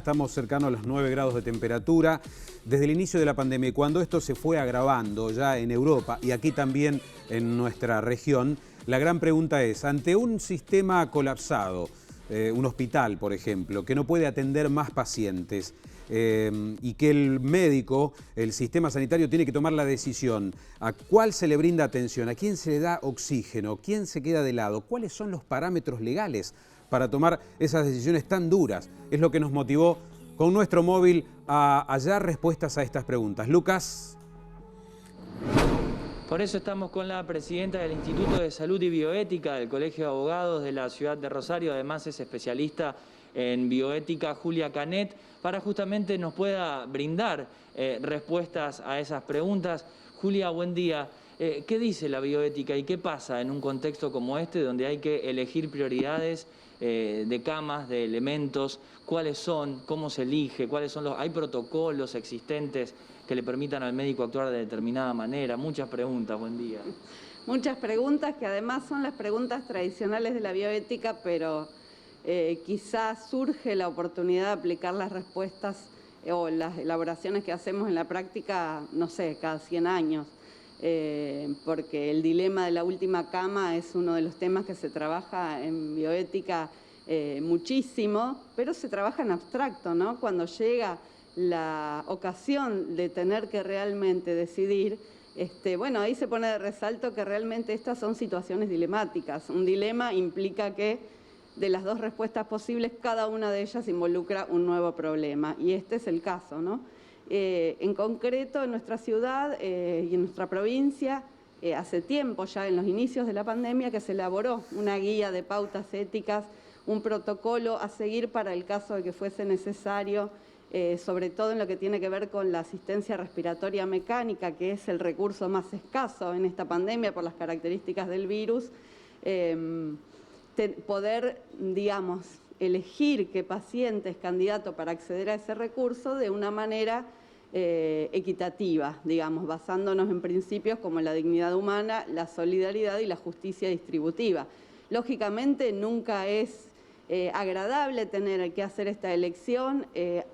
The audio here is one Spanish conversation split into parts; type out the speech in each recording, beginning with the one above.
estamos cercanos a los 9 grados de temperatura desde el inicio de la pandemia. Y cuando esto se fue agravando ya en Europa y aquí también en nuestra región, la gran pregunta es, ante un sistema colapsado, un hospital, por ejemplo, que no puede atender más pacientes y que el médico, el sistema sanitario, tiene que tomar la decisión a cuál se le brinda atención, a quién se le da oxígeno, quién se queda de lado, cuáles son los parámetros legales para tomar esas decisiones tan duras. Es lo que nos motivó con nuestro móvil a hallar respuestas a estas preguntas. Lucas. Por eso estamos con la presidenta del Instituto de Salud y Bioética del Colegio de Abogados de la ciudad de Rosario, además es especialista en bioética, Julia Canet, para justamente nos pueda brindar respuestas a esas preguntas. Julia, buen día. ¿Qué dice la bioética y qué pasa en un contexto como este, donde hay que elegir prioridades de camas, de elementos? ¿Cuáles son? ¿Cómo se elige? ¿Cuáles son los? ¿Hay protocolos existentes que le permitan al médico actuar de determinada manera? Muchas preguntas, buen día. Muchas preguntas que además son las preguntas tradicionales de la bioética, pero quizás surge la oportunidad de aplicar las respuestas o las elaboraciones que hacemos en la práctica, no sé, cada 100 años. Porque el dilema de la última cama es uno de los temas que se trabaja en bioética muchísimo, pero se trabaja en abstracto, ¿no? Cuando llega la ocasión de tener que realmente decidir, bueno, ahí se pone de resalto que realmente estas son situaciones dilemáticas. Un dilema implica que de las dos respuestas posibles, cada una de ellas involucra un nuevo problema, y este es el caso, ¿no? En concreto, en nuestra ciudad y en nuestra provincia, hace tiempo ya, en los inicios de la pandemia, que se elaboró una guía de pautas éticas, un protocolo a seguir para el caso de que fuese necesario, sobre todo en lo que tiene que ver con la asistencia respiratoria mecánica, que es el recurso más escaso en esta pandemia por las características del virus, poder, digamos, elegir qué paciente es candidato para acceder a ese recurso de una manera equitativa, digamos, basándonos en principios como la dignidad humana, la solidaridad y la justicia distributiva. Lógicamente nunca es agradable tener que hacer esta elección.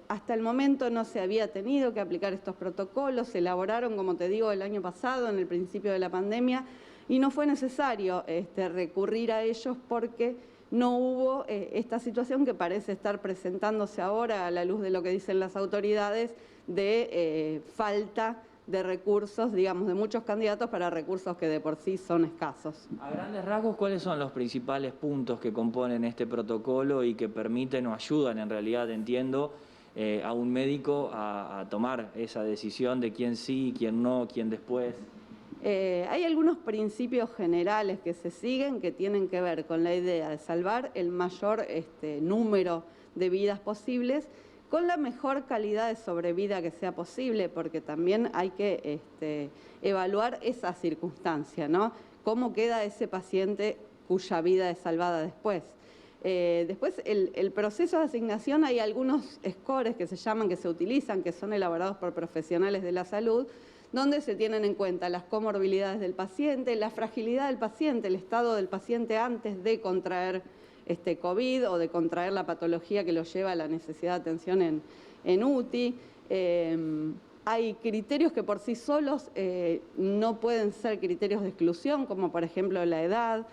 Hasta el momento no se había tenido que aplicar estos protocolos, se elaboraron, como te digo, el año pasado, en el principio de la pandemia, y no fue necesario recurrir a ellos porque no hubo esta situación que parece estar presentándose ahora a la luz de lo que dicen las autoridades de falta de recursos, digamos, de muchos candidatos para recursos que de por sí son escasos. A grandes rasgos, ¿cuáles son los principales puntos que componen este protocolo y que permiten o ayudan, en realidad, entiendo, a un médico a tomar esa decisión de quién sí, quién no, quién después? Hay algunos principios generales que se siguen que tienen que ver con la idea de salvar el mayor número de vidas posibles con la mejor calidad de sobrevida que sea posible, porque también hay que evaluar esa circunstancia, ¿no? Cómo queda ese paciente cuya vida es salvada después. Después, el proceso de asignación, hay algunos scores que se llaman, que se utilizan, que son elaborados por profesionales de la salud, donde se tienen en cuenta las comorbilidades del paciente, la fragilidad del paciente, el estado del paciente antes de contraer COVID o de contraer la patología que lo lleva a la necesidad de atención en UTI. Hay criterios que por sí solos no pueden ser criterios de exclusión, como por ejemplo la edad.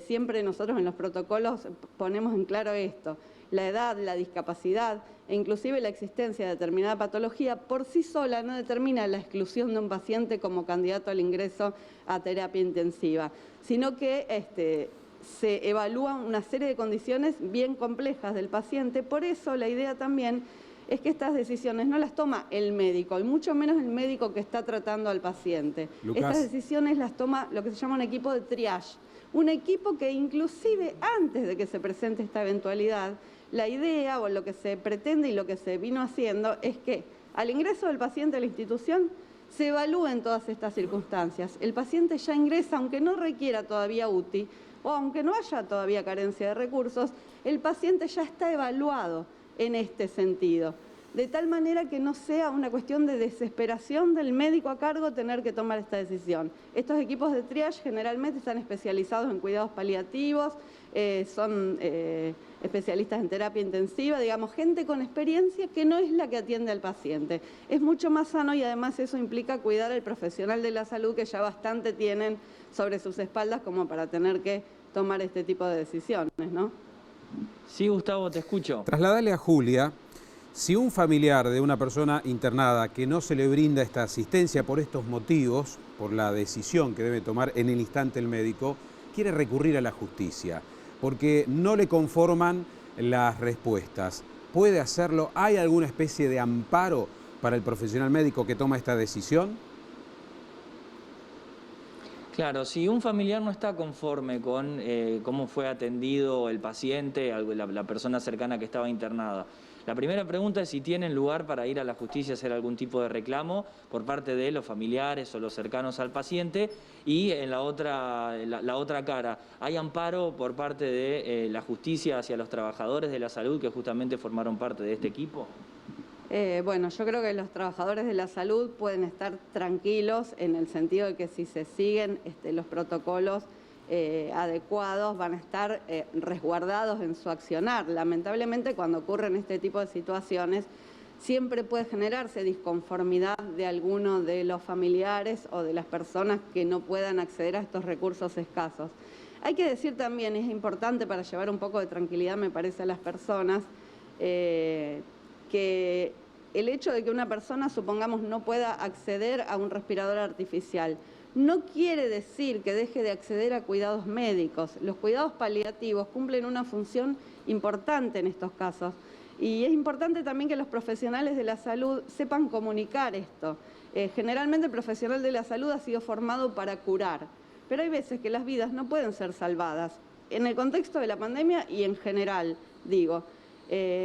Siempre nosotros en los protocolos ponemos en claro esto: la edad, la discapacidad e inclusive la existencia de determinada patología por sí sola no determina la exclusión de un paciente como candidato al ingreso a terapia intensiva, sino que se evalúan una serie de condiciones bien complejas del paciente. Por eso la idea también es que estas decisiones no las toma el médico, y mucho menos el médico que está tratando al paciente. Lucas. Estas decisiones las toma lo que se llama un equipo de triage, un equipo que inclusive antes de que se presente esta eventualidad, la idea o lo que se pretende y lo que se vino haciendo es que al ingreso del paciente a la institución se evalúen todas estas circunstancias. El paciente ya ingresa, aunque no requiera todavía UTI o aunque no haya todavía carencia de recursos, el paciente ya está evaluado en este sentido. de tal manera que no sea una cuestión de desesperación del médico a cargo tener que tomar esta decisión. Estos equipos de triage generalmente están especializados en cuidados paliativos, son especialistas en terapia intensiva, digamos, gente con experiencia que no es la que atiende al paciente. Es mucho más sano y además eso implica cuidar al profesional de la salud que ya bastante tienen sobre sus espaldas como para tener que tomar este tipo de decisiones, ¿no? Sí, Gustavo, te escucho. Trasladale a Julia, si un familiar de una persona internada que no se le brinda esta asistencia por estos motivos, por la decisión que debe tomar en el instante el médico, quiere recurrir a la justicia, porque no le conforman las respuestas. ¿Puede hacerlo? ¿Hay alguna especie de amparo para el profesional médico que toma esta decisión? Claro, si un familiar no está conforme con cómo fue atendido el paciente, la persona cercana que estaba internada, la primera pregunta es si tienen lugar para ir a la justicia a hacer algún tipo de reclamo por parte de los familiares o los cercanos al paciente, y en la otra cara, ¿hay amparo por parte de la justicia hacia los trabajadores de la salud que justamente formaron parte de este equipo? Bueno, yo creo que los trabajadores de la salud pueden estar tranquilos en el sentido de que si se siguen los protocolos adecuados van a estar resguardados en su accionar. Lamentablemente, cuando ocurren este tipo de situaciones, siempre puede generarse disconformidad de alguno de los familiares o de las personas que no puedan acceder a estos recursos escasos. Hay que decir también, es importante para llevar un poco de tranquilidad, me parece, a las personas, que el hecho de que una persona, supongamos, no pueda acceder a un respirador artificial, no quiere decir que deje de acceder a cuidados médicos. Los cuidados paliativos cumplen una función importante en estos casos. Y es importante también que los profesionales de la salud sepan comunicar esto. Generalmente el profesional de la salud ha sido formado para curar, pero hay veces que las vidas no pueden ser salvadas. En el contexto de la pandemia y en general, digo,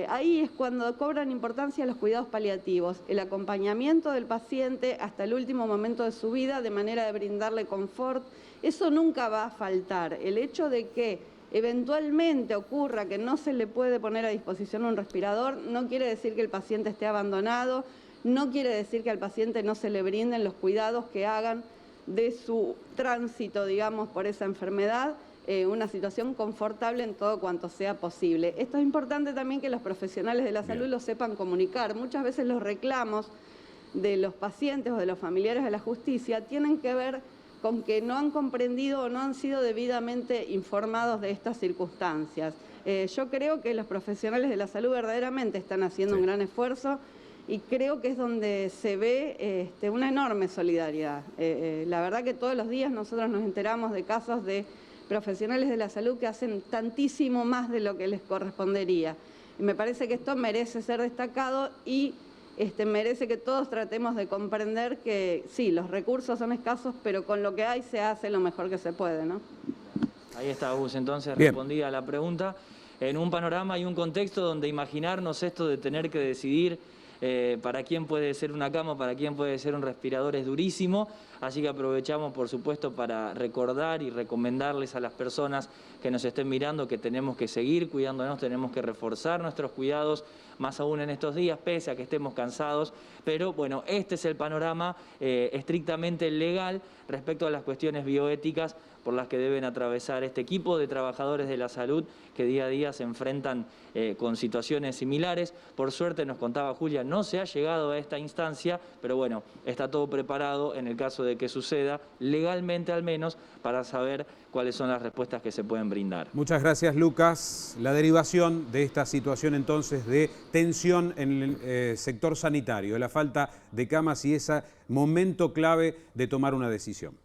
ahí es cuando cobran importancia los cuidados paliativos, el acompañamiento del paciente hasta el último momento de su vida de manera de brindarle confort. Eso nunca va a faltar. El hecho de que eventualmente ocurra que no se le puede poner a disposición un respirador no quiere decir que el paciente esté abandonado, no quiere decir que al paciente no se le brinden los cuidados que hagan de su tránsito, digamos, por esa enfermedad, una situación confortable en todo cuanto sea posible. Esto es importante también que los profesionales de la salud lo sepan comunicar. Muchas veces los reclamos de los pacientes o de los familiares de la justicia tienen que ver con que no han comprendido o no han sido debidamente informados de estas circunstancias. Yo creo que los profesionales de la salud verdaderamente están haciendo un gran esfuerzo y creo que es donde se ve una enorme solidaridad. La verdad que todos los días nosotros nos enteramos de casos de profesionales de la salud que hacen tantísimo más de lo que les correspondería. Y me parece que esto merece ser destacado y merece que todos tratemos de comprender que sí, los recursos son escasos, pero con lo que hay se hace lo mejor que se puede, ¿no? Ahí está, Gus, entonces Bien. respondida a la pregunta. En un panorama y un contexto donde imaginarnos esto de tener que decidir para quién puede ser una cama, para quién puede ser un respirador es durísimo, así que aprovechamos por supuesto para recordar y recomendarles a las personas que nos estén mirando que tenemos que seguir cuidándonos, tenemos que reforzar nuestros cuidados, más aún en estos días, pese a que estemos cansados, pero bueno, este es el panorama estrictamente legal respecto a las cuestiones bioéticas por las que deben atravesar este equipo de trabajadores de la salud que día a día se enfrentan con situaciones similares. Por suerte, nos contaba Julia, no se ha llegado a esta instancia, pero bueno, está todo preparado en el caso de que suceda, legalmente al menos, para saber cuáles son las respuestas que se pueden brindar. Muchas gracias, Lucas. La derivación de esta situación entonces de tensión en el sector sanitario, la falta de camas y ese momento clave de tomar una decisión.